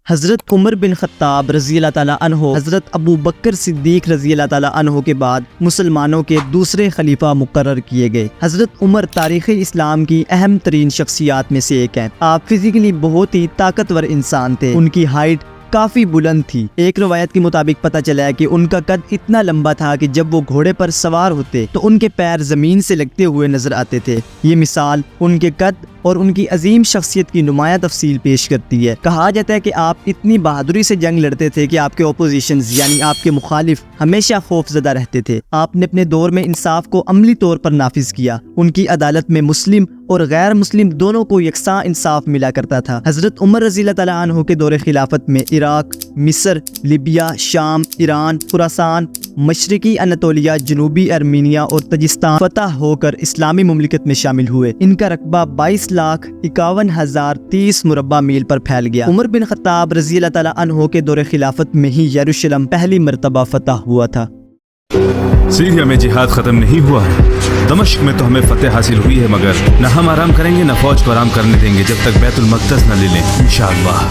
حضرت عمر بن خطاب رضی اللہ تعالیٰ عنہ حضرت ابو بکر صدیق رضی اللہ تعالیٰ عنہ کے بعد مسلمانوں کے دوسرے خلیفہ مقرر کیے گئے۔ حضرت عمر تاریخ اسلام کی اہم ترین شخصیات میں سے ایک ہیں۔ آپ فزیکلی بہت ہی طاقتور انسان تھے۔ ان کی ہائٹ کافی بلند تھی۔ ایک روایت کے مطابق پتہ چلا ہے کہ ان کا قد اتنا لمبا تھا کہ جب وہ گھوڑے پر سوار ہوتے تو ان کے پیر زمین سے لگتے ہوئے نظر آتے تھے۔ یہ مثال ان کے قد اور ان کی عظیم شخصیت کی نمایاں تفصیل پیش کرتی ہے۔ کہا جاتا ہے کہ آپ اتنی بہادری سے جنگ لڑتے تھے کہ آپ کے اپوزیشنز یعنی آپ کے مخالف ہمیشہ خوف زدہ رہتے تھے۔ آپ نے اپنے دور میں انصاف کو عملی طور پر نافذ کیا۔ ان کی عدالت میں مسلم اور غیر مسلم دونوں کو یکساں انصاف ملا کرتا تھا۔ حضرت عمر رضی اللہ تعالیٰ عنہ کے دور خلافت میں عراق، مصر، لیبیا، شام، ایران، خراسان، مشرقی اناطولیہ، جنوبی ارمینیا اور تاجکستان فتح ہو کر اسلامی مملکت میں شامل ہوئے۔ ان کا رقبہ 22,51,030 مربع میل پر پھیل گیا۔ عمر بن خطاب رضی اللہ تعالیٰ عنہ کے دور خلافت میں ہی یروشلم پہلی مرتبہ فتح ہوا تھا۔ سیریا میں جہاد ختم نہیں ہوا ہے، دمشق میں تو ہمیں فتح حاصل ہوئی ہے، مگر نہ ہم آرام کریں گے نہ فوج کو آرام کرنے دیں گے جب تک بیت المقدس نہ لے لیں انشاءاللہ۔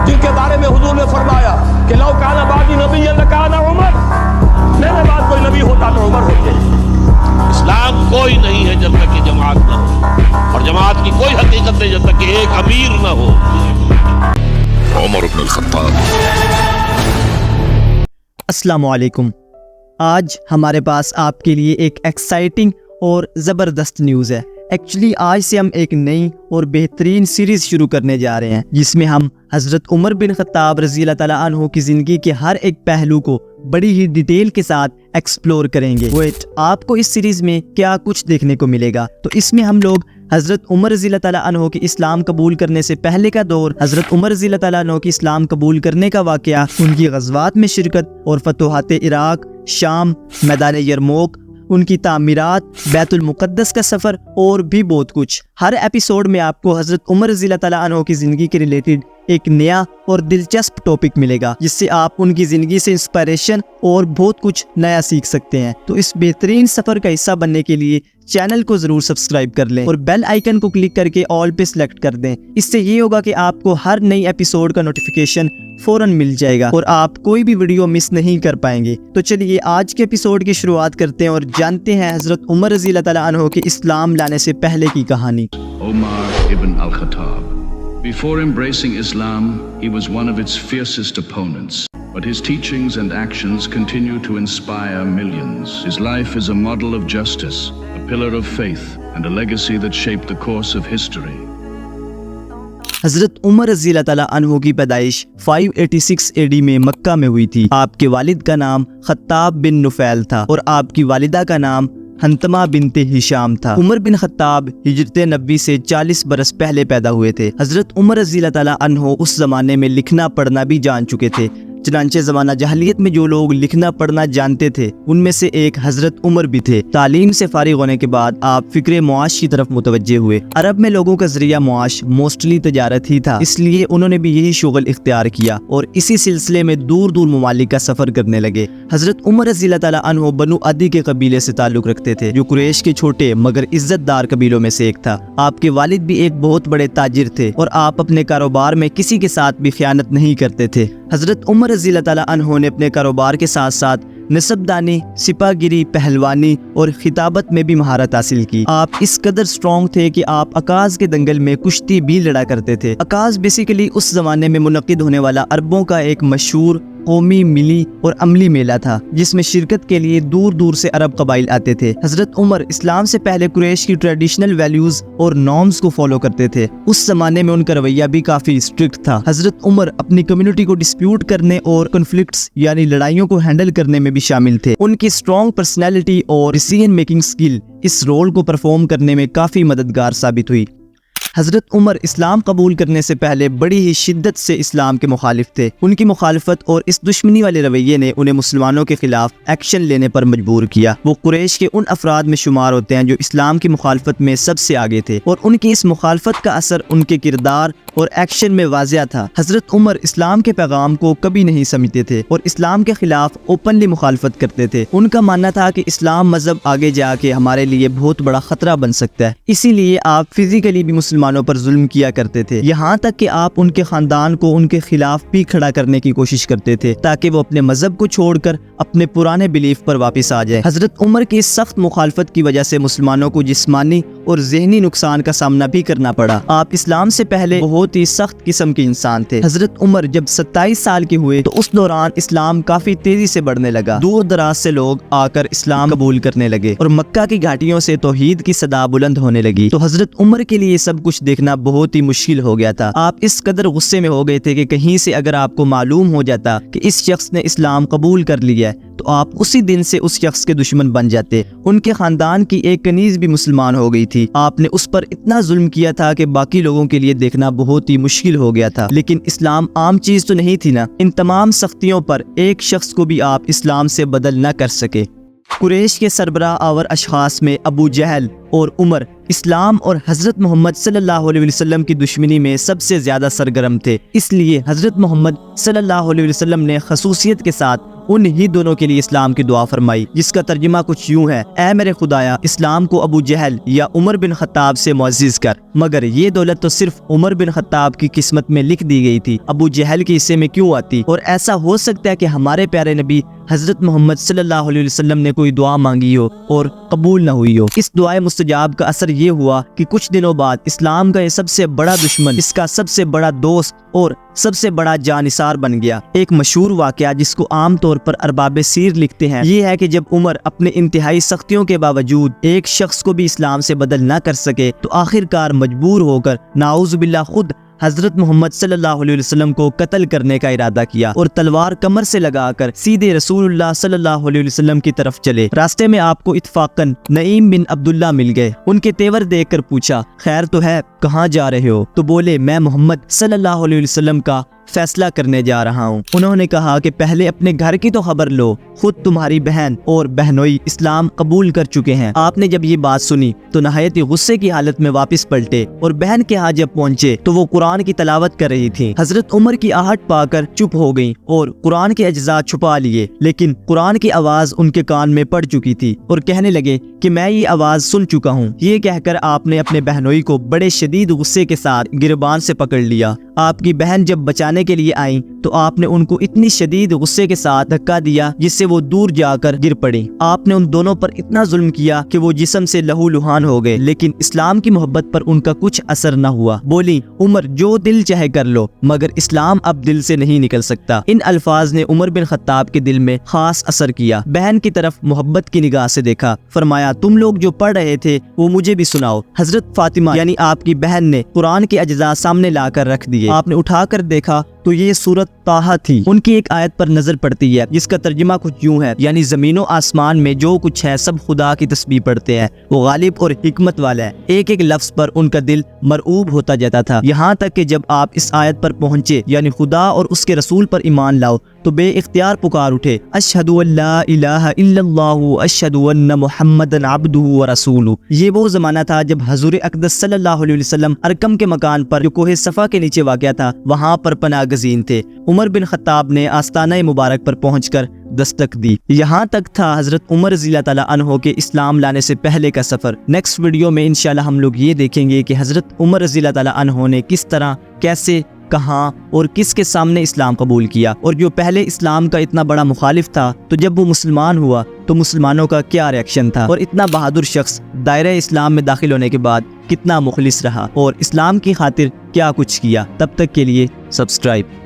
جن کے بارے میں حضور نے فرمایا کہ لو کان بعدی نبی لکان عمر، میرے بعد کوئی نبی ہوتا تو عمر ہوتے۔ اسلام کوئی نہیں ہے جب تک کہ جماعت نہ ہو، اور جماعت کی کوئی حقیقت نہیں جب تک کہ ایک امیر نہ ہو۔ عمر بن الخطاب۔ السلام علیکم۔ آج ہمارے پاس آپ کے لیے ایک ایکسائٹنگ اور زبردست نیوز ہے۔ ایکچولی آج سے ہم ایک نئی اور بہترین سیریز شروع کرنے جا رہے ہیں جس میں ہم حضرت عمر بن خطاب رضی اللہ تعالیٰ عنہ کی زندگی کے ہر ایک پہلو کو بڑی ہی ڈیٹیل کے ساتھ ایکسپلور کریں گے۔ آپ کو اس سیریز میں کیا کچھ دیکھنے کو ملے گا؟ تو اس میں ہم لوگ حضرت عمر رضی اللہ تعالیٰ عنہ کی اسلام قبول کرنے سے پہلے کا دور، حضرت عمر رضی اللہ تعالیٰ عنہ کی اسلام قبول کرنے کا واقعہ، ان کی غزوات میں شرکت اور فتوحات عراق، شام، میدان یرموک، ان کی تعمیرات، بیت المقدس کا سفر اور بھی بہت کچھ۔ ہر ایپیسوڈ میں آپ کو حضرت عمر رضی اللہ تعالیٰ عنہ کی زندگی کے ریلیٹڈ ایک نیا اور دلچسپ ٹاپک ملے گا جس سے آپ ان کی زندگی سے انسپائریشن اور بہت کچھ نیا سیکھ سکتے ہیں۔ تو اس بہترین سفر کا حصہ بننے کے لیے چینل کو ضرور سبسکرائب کر لیں اور بیل آئیکن کو کلک کر کے آل پہ سلیکٹ کر دیں۔ اس سے یہ ہوگا کہ آپ کو ہر نئی ایپیسوڈ کا نوٹیفیکیشن فوراً مل جائے گا اور آپ کوئی بھی ویڈیو مس نہیں کر پائیں گے۔ تو چلیے آج کے ایپیسوڈ کی شروعات کرتے ہیں اور جانتے ہیں حضرت عمر رضی اللہ تعالیٰ عنہ کے اسلام لانے سے پہلے کی کہانی۔ Umar ibn al-Khattab. Before embracing Islam, he was one of its fiercest opponents. But his teachings and actions continue to inspire millions. His life is a model of justice, a pillar of faith, and a legacy that shaped the course of history. حضرت عمر رضی اللہ تعالیٰ عنہ کی پیدائش 586 AD میں مکہ میں ہوئی تھی۔ آپ کے والد کا نام خطاب بن نفیل تھا اور آپ کی والدہ کا نام حنتمہ بنت ہشام تھا۔ عمر بن خطاب ہجرت نبوی سے 40 برس پہلے پیدا ہوئے تھے۔ حضرت عمر رضی اللہ تعالیٰ عنہ اس زمانے میں لکھنا پڑھنا بھی جان چکے تھے۔ چنانچہ زمانہ جاہلیت میں جو لوگ لکھنا پڑھنا جانتے تھے ان میں سے ایک حضرت عمر بھی تھے۔ تعلیم سے فارغ ہونے کے بعد آپ فکر معاش کی طرف متوجہ ہوئے۔ عرب میں لوگوں کا ذریعہ معاش موسٹلی تجارت ہی تھا، اس لیے انہوں نے بھی یہی شغل اختیار کیا اور اسی سلسلے میں دور دور ممالک کا سفر کرنے لگے۔ حضرت عمر رضی اللہ تعالیٰ عنہ بنو عدی کے قبیلے سے تعلق رکھتے تھے جو قریش کے چھوٹے مگر عزت دار قبیلوں میں سے ایک تھا۔ آپ کے والد بھی ایک بہت بڑے تاجر تھے اور آپ اپنے کاروبار میں کسی کے ساتھ بھی خیانت نہیں کرتے تھے۔ حضرت عمر رضی اللہ تعالیٰ عنہ نے اپنے کاروبار کے ساتھ ساتھ نسب دانی، سپاہ گیری، پہلوانی اور خطابت میں بھی مہارت حاصل کی۔ آپ اس قدر سٹرونگ تھے کہ آپ عکاظ کے دنگل میں کشتی بھی لڑا کرتے تھے۔ عکاظ بیسیکلی اس زمانے میں منعقد ہونے والا عربوں کا ایک مشہور قومی، ملی اور عملی میلہ تھا جس میں شرکت کے لیے دور دور سے عرب قبائل آتے تھے۔ حضرت عمر اسلام سے پہلے قریش کی ٹریڈیشنل ویلیوز اور نارمز کو فالو کرتے تھے۔ اس زمانے میں ان کا رویہ بھی کافی اسٹرکٹ تھا۔ حضرت عمر اپنی کمیونٹی کو ڈسپیوٹ کرنے اور کنفلکٹس یعنی لڑائیوں کو ہینڈل کرنے میں بھی شامل تھے۔ ان کی اسٹرانگ پرسنالٹی اور ڈیسیژن میکنگ سکل اس رول کو پرفارم کرنے میں کافی مددگار ثابت ہوئی۔ حضرت عمر اسلام قبول کرنے سے پہلے بڑی ہی شدت سے اسلام کے مخالف تھے۔ ان کی مخالفت اور اس دشمنی والے رویے نے انہیں مسلمانوں کے خلاف ایکشن لینے پر مجبور کیا۔ وہ قریش کے ان افراد میں شمار ہوتے ہیں جو اسلام کی مخالفت میں سب سے آگے تھے، اور ان کی اس مخالفت کا اثر ان کے کردار اور ایکشن میں واضح تھا۔ حضرت عمر اسلام کے پیغام کو کبھی نہیں سمجھتے تھے اور اسلام کے خلاف اوپنلی مخالفت کرتے تھے۔ ان کا ماننا تھا کہ اسلام مذہب آگے جا کے ہمارے لیے بہت بڑا خطرہ بن سکتا ہے، اسی لیے آپ فزیکلی بھی مسلمانوں پر ظلم کیا کرتے تھے، یہاں تک کہ آپ ان کے خاندان کو ان کے خلاف بھی کھڑا کرنے کی کوشش کرتے تھے تاکہ وہ اپنے مذہب کو چھوڑ کر اپنے پرانے بلیف پر واپس آ جائے۔ حضرت عمر کی اس سخت مخالفت کی وجہ سے مسلمانوں کو جسمانی اور ذہنی نقصان کا سامنا بھی کرنا پڑا۔ آپ اسلام سے پہلے بہت ہی سخت قسم کے انسان تھے۔ حضرت عمر جب 27 سال کے ہوئے تو اس دوران اسلام کافی تیزی سے بڑھنے لگا۔ دور دراز سے لوگ آ کر اسلام قبول کرنے لگے اور مکہ کی گھاٹیوں سے توحید کی صدا بلند ہونے لگی۔ تو حضرت عمر کے لیے سب کچھ دیکھنا بہت ہی مشکل ہو گیا تھا۔ آپ اس قدر غصے میں ہو گئے تھے کہ کہیں سے اگر آپ کو معلوم ہو جاتا کہ اس شخص نے اسلام قبول کر لیا ہے تو آپ اسی دن سے اس شخص کے دشمن بن جاتے۔ ان کے خاندان کی ایک کنیز بھی مسلمان ہو گئی تھی۔ آپ نے اس پر اتنا ظلم کیا تھا کہ باقی لوگوں کے لیے دیکھنا بہت ہی مشکل ہو گیا تھا، لیکن اسلام عام چیز تو نہیں تھی نا۔ ان تمام سختیوں پر ایک شخص کو بھی آپ اسلام سے بدل نہ کر سکے۔ قریش کے سربراہ آور اشخاص میں ابو جہل اور عمر اسلام اور حضرت محمد صلی اللہ علیہ وسلم کی دشمنی میں سب سے زیادہ سرگرم تھے، اس لیے حضرت محمد صلی اللہ علیہ وسلم نے خصوصیت کے ساتھ ان ہی دونوں کے لیے اسلام کی دعا فرمائی، جس کا ترجمہ کچھ یوں ہے: اے میرے خدایا، اسلام کو ابو جہل یا عمر بن خطاب سے معزز کر۔ مگر یہ دولت تو صرف عمر بن خطاب کی قسمت میں لکھ دی گئی تھی، ابو جہل کے حصے میں کیوں آتی؟ اور ایسا ہو سکتا ہے کہ ہمارے پیارے نبی حضرت محمد صلی اللہ علیہ وسلم نے کوئی دعا مانگی ہو اور قبول نہ ہوئی ہو۔ اس دعائے مستجاب کا اثر یہ ہوا کہ کچھ دنوں بعد اسلام کا یہ سب سے بڑا دشمن اس کا سب سے بڑا دوست اور سب سے بڑا جانثار بن گیا۔ ایک مشہور واقعہ جس کو عام طور پر ارباب سیر لکھتے ہیں یہ ہے کہ جب عمر اپنے انتہائی سختیوں کے باوجود ایک شخص کو بھی اسلام سے بدل نہ کر سکے تو آخر کار مجبور ہو کر نعوذ باللہ خود حضرت محمد صلی اللہ علیہ وسلم کو قتل کرنے کا ارادہ کیا اور تلوار کمر سے لگا کر سیدھے رسول اللہ صلی اللہ علیہ وسلم کی طرف چلے۔ راستے میں آپ کو اتفاقاً نعیم بن عبداللہ مل گئے۔ ان کے تیور دیکھ کر پوچھا، خیر تو ہے، کہاں جا رہے ہو؟ تو بولے، میں محمد صلی اللہ علیہ وسلم کا فیصلہ کرنے جا رہا ہوں۔ انہوں نے کہا کہ پہلے اپنے گھر کی تو خبر لو، خود تمہاری بہن اور بہنوئی اسلام قبول کر چکے ہیں۔ آپ نے جب یہ بات سنی تو نہایت غصے کی حالت میں واپس پلٹے اور بہن کے ہاں جب پہنچے تو وہ قرآن کی تلاوت کر رہی تھی۔ حضرت عمر کی آہٹ پا کر چپ ہو گئیں اور قرآن کے اجزاء چھپا لیے، لیکن قرآن کی آواز ان کے کان میں پڑ چکی تھی اور کہنے لگے کہ میں یہ آواز سن چکا ہوں۔ یہ کہہ کر آپ نے اپنے بہنوئی کو بڑے شدید غصے کے ساتھ گربان سے پکڑ لیا۔ آپ کی بہن جب بچانے کے لیے آئیں تو آپ نے ان کو اتنی شدید غصے کے ساتھ دھکا دیا جس سے وہ دور جا کر گر پڑی۔ آپ نے ان دونوں پر اتنا ظلم کیا کہ وہ جسم سے لہو لہان ہو گئے، لیکن اسلام کی محبت پر ان کا کچھ اثر نہ ہوا۔ بولی، عمر جو دل چاہے کر لو مگر اسلام اب دل سے نہیں نکل سکتا۔ ان الفاظ نے عمر بن خطاب کے دل میں خاص اثر کیا۔ بہن کی طرف محبت کی نگاہ سے دیکھا، فرمایا، تم لوگ جو پڑھ رہے تھے وہ مجھے بھی سناؤ۔ حضرت فاطمہ یعنی آپ کی بہن نے قرآن کے اجزاء سامنے لا کر رکھ دیے۔ آپ نے اٹھا کر دیکھا تو یہ سورت طٰہٰ تھی۔ ان کی ایک آیت پر نظر پڑتی ہے جس کا ترجمہ کچھ یوں ہے، یعنی زمین و آسمان میں جو کچھ ہے سب خدا کی تسبیح پڑھتے ہیں، وہ غالب اور حکمت والا ہے۔ ایک ایک لفظ پر ان کا دل مرعوب ہوتا جاتا تھا، یہاں تک کہ جب آپ اس آیت پر پہنچے یعنی خدا اور اس کے رسول پر ایمان لاؤ تو بے اختیار پکار اٹھے، اشہد ان لا الہ الا اللہ اشہد ان محمدًا عبدہ ورسولہ۔ یہ وہ زمانہ تھا جب حضور اقدس صلی اللہ علیہ وسلم ارکم کے مکان پر جو کوہ صفا کے نیچے واقع تھا وہاں پر پناہ گزین تھے۔ عمر بن خطاب نے آستانہ مبارک پر پہنچ کر دستک دی۔ یہاں تک تھا حضرت عمر رضی اللہ تعالیٰ عنہ کے اسلام لانے سے پہلے کا سفر۔ نیکسٹ ویڈیو میں انشاءاللہ ہم لوگ یہ دیکھیں گے کہ حضرت عمر رضی اللہ تعالیٰ عنہ نے کس طرح، کیسے، کہاں اور کس کے سامنے اسلام قبول کیا، اور جو پہلے اسلام کا اتنا بڑا مخالف تھا تو جب وہ مسلمان ہوا تو مسلمانوں کا کیا ریاکشن تھا، اور اتنا بہادر شخص دائرہ اسلام میں داخل ہونے کے بعد کتنا مخلص رہا اور اسلام کی خاطر کیا کچھ کیا۔ تب تک کے لیے سبسکرائب۔